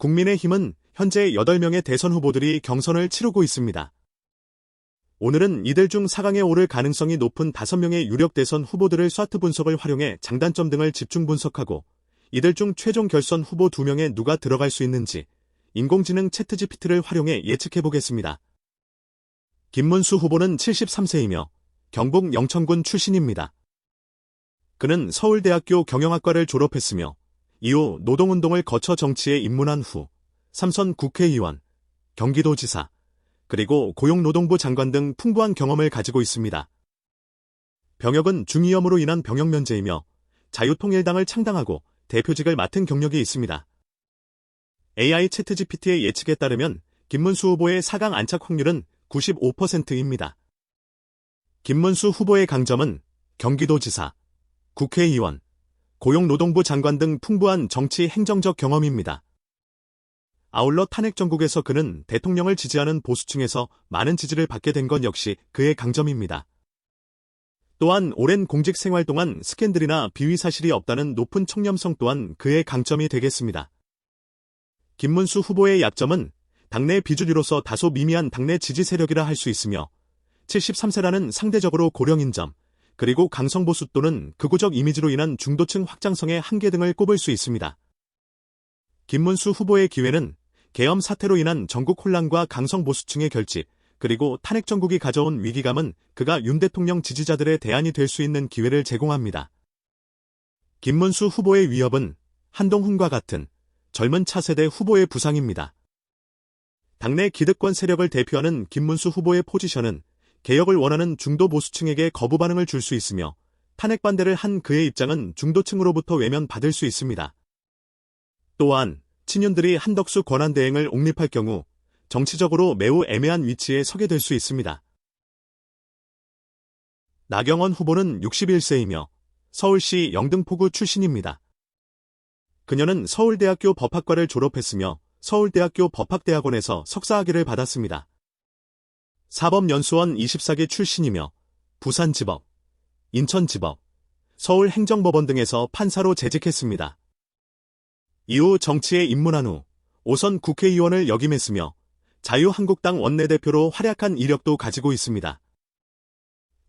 국민의힘은 현재 8명의 대선 후보들이 경선을 치르고 있습니다. 오늘은 이들 중 4강에 오를 가능성이 높은 5명의 유력 대선 후보들을 SWOT 분석을 활용해 장단점 등을 집중 분석하고 이들 중 최종 결선 후보 2명에 누가 들어갈 수 있는지 인공지능 챗GPT를 활용해 예측해보겠습니다. 김문수 후보는 73세이며 경북 영천군 출신입니다. 그는 서울대학교 경영학과를 졸업했으며 이후 노동운동을 거쳐 정치에 입문한 후 3선 국회의원, 경기도지사, 그리고 고용노동부 장관 등 풍부한 경험을 가지고 있습니다. 병역은 중이염으로 인한 병역 면제이며 자유통일당을 창당하고 대표직을 맡은 경력이 있습니다. AI 챗GPT의 예측에 따르면 김문수 후보의 4강 안착 확률은 95%입니다. 김문수 후보의 강점은 경기도지사, 국회의원, 고용노동부 장관 등 풍부한 정치 행정적 경험입니다. 아울러 탄핵 정국에서 그는 대통령을 지지하는 보수층에서 많은 지지를 받게 된 것 역시 그의 강점입니다. 또한 오랜 공직 생활 동안 스캔들이나 비위 사실이 없다는 높은 청렴성 또한 그의 강점이 되겠습니다. 김문수 후보의 약점은 당내 비주류로서 다소 미미한 당내 지지 세력이라 할 수 있으며 73세라는 상대적으로 고령인 점, 그리고 강성보수 또는 극우적 이미지로 인한 중도층 확장성의 한계 등을 꼽을 수 있습니다. 김문수 후보의 기회는 계엄 사태로 인한 전국 혼란과 강성보수층의 결집, 그리고 탄핵 정국이 가져온 위기감은 그가 윤 대통령 지지자들의 대안이 될 수 있는 기회를 제공합니다. 김문수 후보의 위협은 한동훈과 같은 젊은 차세대 후보의 부상입니다. 당내 기득권 세력을 대표하는 김문수 후보의 포지션은 개혁을 원하는 중도 보수층에게 거부 반응을 줄 수 있으며 탄핵 반대를 한 그의 입장은 중도층으로부터 외면받을 수 있습니다. 또한 친윤들이 한덕수 권한대행을 옹립할 경우 정치적으로 매우 애매한 위치에 서게 될 수 있습니다. 나경원 후보는 61세이며 서울시 영등포구 출신입니다. 그녀는 서울대학교 법학과를 졸업했으며 서울대학교 법학대학원에서 석사학위를 받았습니다. 사법연수원 24기 출신이며 부산지법, 인천지법, 서울행정법원 등에서 판사로 재직했습니다. 이후 정치에 입문한 후 5선 국회의원을 역임했으며 자유한국당 원내대표로 활약한 이력도 가지고 있습니다.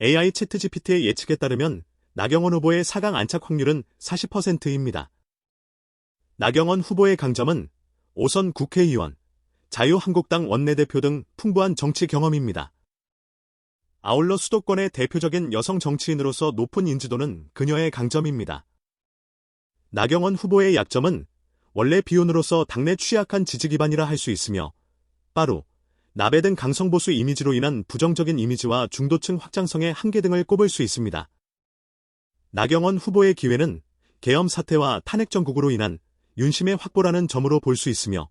AI 챗GPT의 예측에 따르면 나경원 후보의 4강 안착 확률은 40%입니다. 나경원 후보의 강점은 5선 국회의원, 자유한국당 원내대표 등 풍부한 정치 경험입니다. 아울러 수도권의 대표적인 여성 정치인으로서 높은 인지도는 그녀의 강점입니다. 나경원 후보의 약점은 원래 비혼으로서 당내 취약한 지지 기반이라 할 수 있으며 빠루, 나배 등 강성보수 이미지로 인한 부정적인 이미지와 중도층 확장성의 한계 등을 꼽을 수 있습니다. 나경원 후보의 기회는 계엄 사태와 탄핵 정국으로 인한 윤심의 확보라는 점으로 볼 수 있으며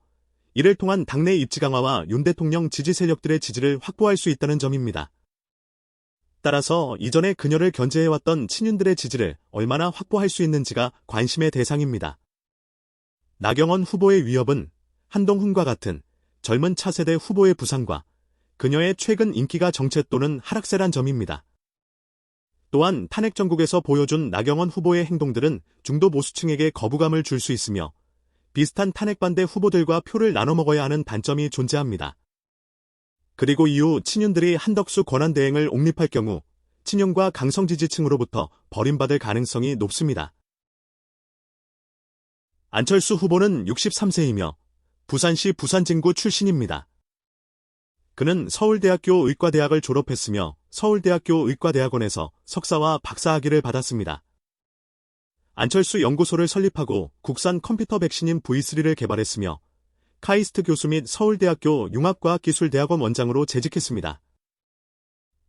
이를 통한 당내 입지 강화와 윤 대통령 지지 세력들의 지지를 확보할 수 있다는 점입니다. 따라서 이전에 그녀를 견제해왔던 친윤들의 지지를 얼마나 확보할 수 있는지가 관심의 대상입니다. 나경원 후보의 위협은 한동훈과 같은 젊은 차세대 후보의 부상과 그녀의 최근 인기가 정체 또는 하락세란 점입니다. 또한 탄핵 정국에서 보여준 나경원 후보의 행동들은 중도 보수층에게 거부감을 줄 수 있으며 비슷한 탄핵 반대 후보들과 표를 나눠 먹어야 하는 단점이 존재합니다. 그리고 이후 친윤들이 한덕수 권한대행을 옹립할 경우 친윤과 강성 지지층으로부터 버림받을 가능성이 높습니다. 안철수 후보는 63세이며 부산시 부산진구 출신입니다. 그는 서울대학교 의과대학을 졸업했으며 서울대학교 의과대학원에서 석사와 박사학위를 받았습니다. 안철수 연구소를 설립하고 국산 컴퓨터 백신인 V3를 개발했으며 카이스트 교수 및 서울대학교 융합과학기술대학원 원장으로 재직했습니다.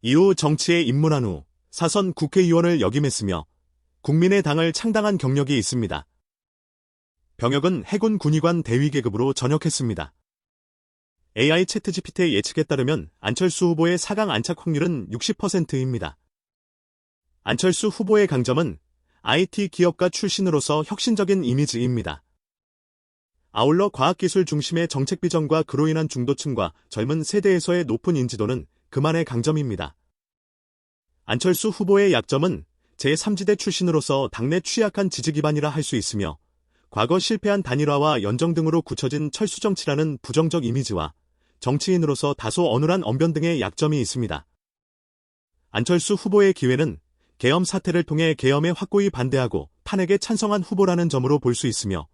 이후 정치에 입문한 후 4선 국회의원을 역임했으며 국민의당을 창당한 경력이 있습니다. 병역은 해군 군의관 대위계급으로 전역했습니다. AI 챗GPT의 예측에 따르면 안철수 후보의 4강 안착 확률은 60%입니다. 안철수 후보의 강점은 IT 기업가 출신으로서 혁신적인 이미지입니다. 아울러 과학기술 중심의 정책 비전과 그로 인한 중도층과 젊은 세대에서의 높은 인지도는 그만의 강점입니다. 안철수 후보의 약점은 제3지대 출신으로서 당내 취약한 지지 기반이라 할 수 있으며 과거 실패한 단일화와 연정 등으로 굳혀진 철수정치라는 부정적 이미지와 정치인으로서 다소 어눌한 언변 등의 약점이 있습니다. 안철수 후보의 기회는 계엄 사태를 통해 계엄에 확고히 반대하고 탄핵에 찬성한 후보라는 점으로 볼 수 있으며,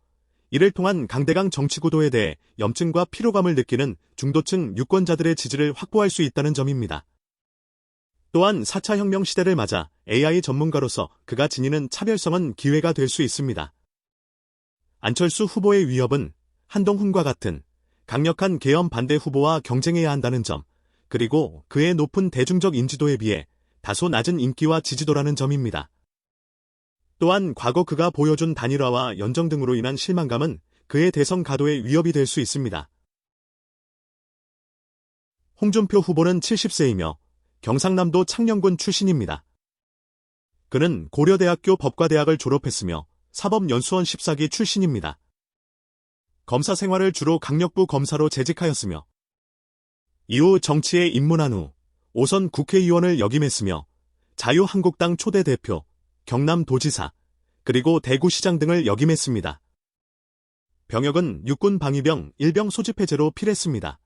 이를 통한 강대강 정치구도에 대해 염증과 피로감을 느끼는 중도층 유권자들의 지지를 확보할 수 있다는 점입니다. 또한 4차 혁명 시대를 맞아 AI 전문가로서 그가 지니는 차별성은 기회가 될 수 있습니다. 안철수 후보의 위협은 한동훈과 같은 강력한 계엄 반대 후보와 경쟁해야 한다는 점, 그리고 그의 높은 대중적 인지도에 비해 다소 낮은 인기와 지지도라는 점입니다. 또한 과거 그가 보여준 단일화와 연정 등으로 인한 실망감은 그의 대선 가도에 위협이 될 수 있습니다. 홍준표 후보는 70세이며 경상남도 창녕군 출신입니다. 그는 고려대학교 법과대학을 졸업했으며 사법연수원 14기 출신입니다. 검사 생활을 주로 강력부 검사로 재직하였으며, 이후 정치에 입문한 후 5선 국회의원을 역임했으며 자유한국당 초대 대표, 경남도지사, 그리고 대구시장 등을 역임했습니다. 병역은 육군 방위병 1병 소집 해제로 필했습니다.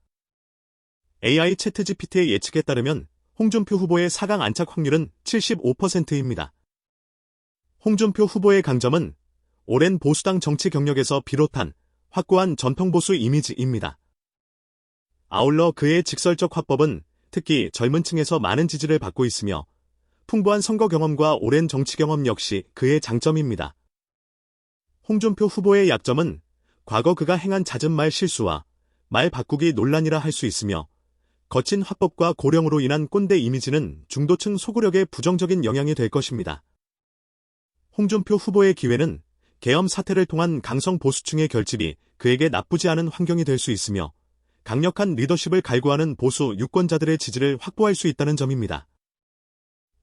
AI 챗GPT의 예측에 따르면 홍준표 후보의 4강 안착 확률은 75%입니다. 홍준표 후보의 강점은 오랜 보수당 정치 경력에서 비롯한 확고한 전통보수 이미지입니다. 아울러 그의 직설적 화법은 특히 젊은 층에서 많은 지지를 받고 있으며, 풍부한 선거 경험과 오랜 정치 경험 역시 그의 장점입니다. 홍준표 후보의 약점은 과거 그가 행한 잦은 말 실수와 말 바꾸기 논란이라 할 수 있으며, 거친 화법과 고령으로 인한 꼰대 이미지는 중도층 소구력에 부정적인 영향이 될 것입니다. 홍준표 후보의 기회는 계엄 사태를 통한 강성 보수층의 결집이 그에게 나쁘지 않은 환경이 될 수 있으며, 강력한 리더십을 갈구하는 보수 유권자들의 지지를 확보할 수 있다는 점입니다.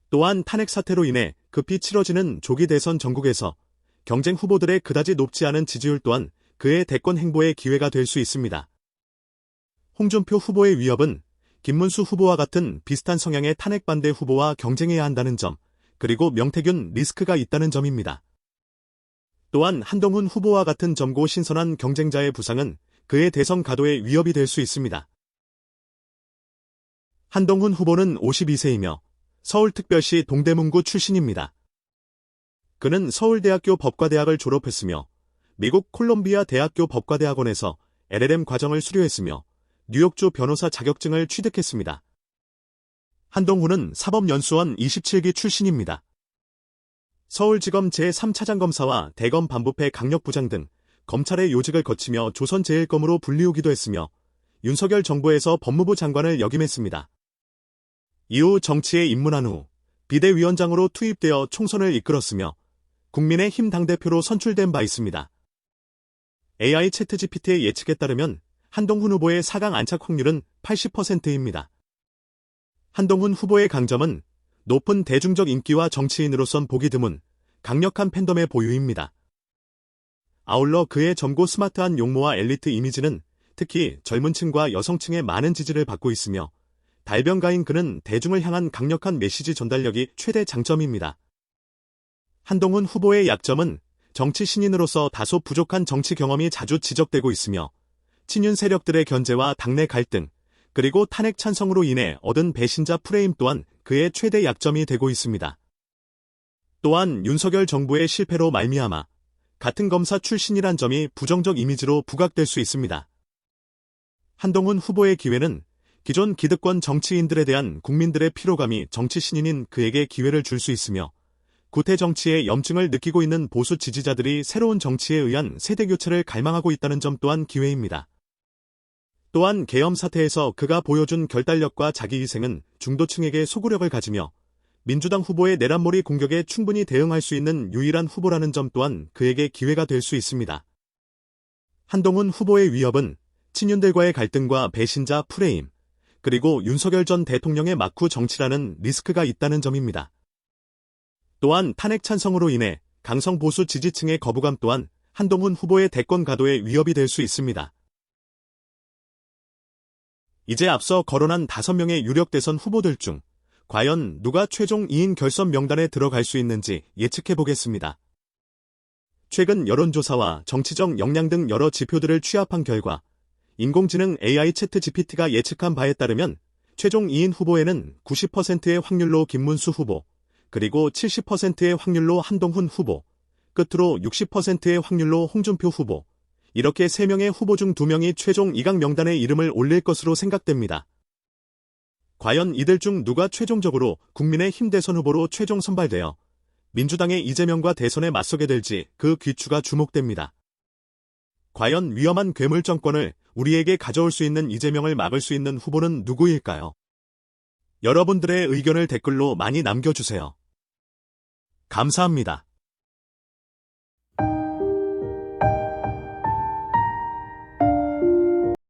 또한 탄핵 사태로 인해 급히 치러지는 조기 대선 전국에서 경쟁 후보들의 그다지 높지 않은 지지율 또한 그의 대권 행보의 기회가 될 수 있습니다. 홍준표 후보의 위협은 김문수 후보와 같은 비슷한 성향의 탄핵 반대 후보와 경쟁해야 한다는 점, 그리고 명태균 리스크가 있다는 점입니다. 또한 한동훈 후보와 같은 젊고 신선한 경쟁자의 부상은 그의 대선 가도에 위협이 될 수 있습니다. 한동훈 후보는 52세이며 서울특별시 동대문구 출신입니다. 그는 서울대학교 법과대학을 졸업했으며 미국 콜롬비아 대학교 법과대학원에서 LLM 과정을 수료했으며 뉴욕주 변호사 자격증을 취득했습니다. 한동훈은 사법연수원 27기 출신입니다. 서울지검 제3차장검사와 대검 반부패 강력부장 등 검찰의 요직을 거치며 조선제일검으로 불리우기도 했으며 윤석열 정부에서 법무부 장관을 역임했습니다. 이후 정치에 입문한 후 비대위원장으로 투입되어 총선을 이끌었으며 국민의힘 당대표로 선출된 바 있습니다. AI 챗GPT의 예측에 따르면 한동훈 후보의 4강 안착 확률은 80%입니다. 한동훈 후보의 강점은 높은 대중적 인기와 정치인으로선 보기 드문 강력한 팬덤의 보유입니다. 아울러 그의 젊고 스마트한 용모와 엘리트 이미지는 특히 젊은 층과 여성층의 많은 지지를 받고 있으며, 달변가인 그는 대중을 향한 강력한 메시지 전달력이 최대 장점입니다. 한동훈 후보의 약점은 정치 신인으로서 다소 부족한 정치 경험이 자주 지적되고 있으며, 친윤 세력들의 견제와 당내 갈등, 그리고 탄핵 찬성으로 인해 얻은 배신자 프레임 또한 그의 최대 약점이 되고 있습니다. 또한 윤석열 정부의 실패로 말미암아 같은 검사 출신이란 점이 부정적 이미지로 부각될 수 있습니다. 한동훈 후보의 기회는 기존 기득권 정치인들에 대한 국민들의 피로감이 정치 신인인 그에게 기회를 줄 수 있으며, 구태 정치에 염증을 느끼고 있는 보수 지지자들이 새로운 정치에 의한 세대교체를 갈망하고 있다는 점 또한 기회입니다. 또한 계엄 사태에서 그가 보여준 결단력과 자기희생은 중도층에게 소구력을 가지며 민주당 후보의 내란몰이 공격에 충분히 대응할 수 있는 유일한 후보라는 점 또한 그에게 기회가 될 수 있습니다. 한동훈 후보의 위협은 친윤들과의 갈등과 배신자 프레임, 그리고 윤석열 전 대통령의 막후 정치라는 리스크가 있다는 점입니다. 또한 탄핵 찬성으로 인해 강성 보수 지지층의 거부감 또한 한동훈 후보의 대권 가도에 위협이 될 수 있습니다. 이제 앞서 거론한 5명의 유력 대선 후보들 중 과연 누가 최종 2인 결선 명단에 들어갈 수 있는지 예측해 보겠습니다. 최근 여론조사와 정치적 역량 등 여러 지표들을 취합한 결과 인공지능 AI 채트 GPT가 예측한 바에 따르면 최종 2인 후보에는 90%의 확률로 김문수 후보, 그리고 70%의 확률로 한동훈 후보, 끝으로 60%의 확률로 홍준표 후보, 이렇게 3명의 후보 중 2명이 최종 2강 명단에 이름을 올릴 것으로 생각됩니다. 과연 이들 중 누가 최종적으로 국민의힘 대선 후보로 최종 선발되어 민주당의 이재명과 대선에 맞서게 될지 그 귀추가 주목됩니다. 과연 위험한 괴물 정권을 우리에게 가져올 수 있는 이재명을 막을 수 있는 후보는 누구일까요? 여러분들의 의견을 댓글로 많이 남겨주세요. 감사합니다.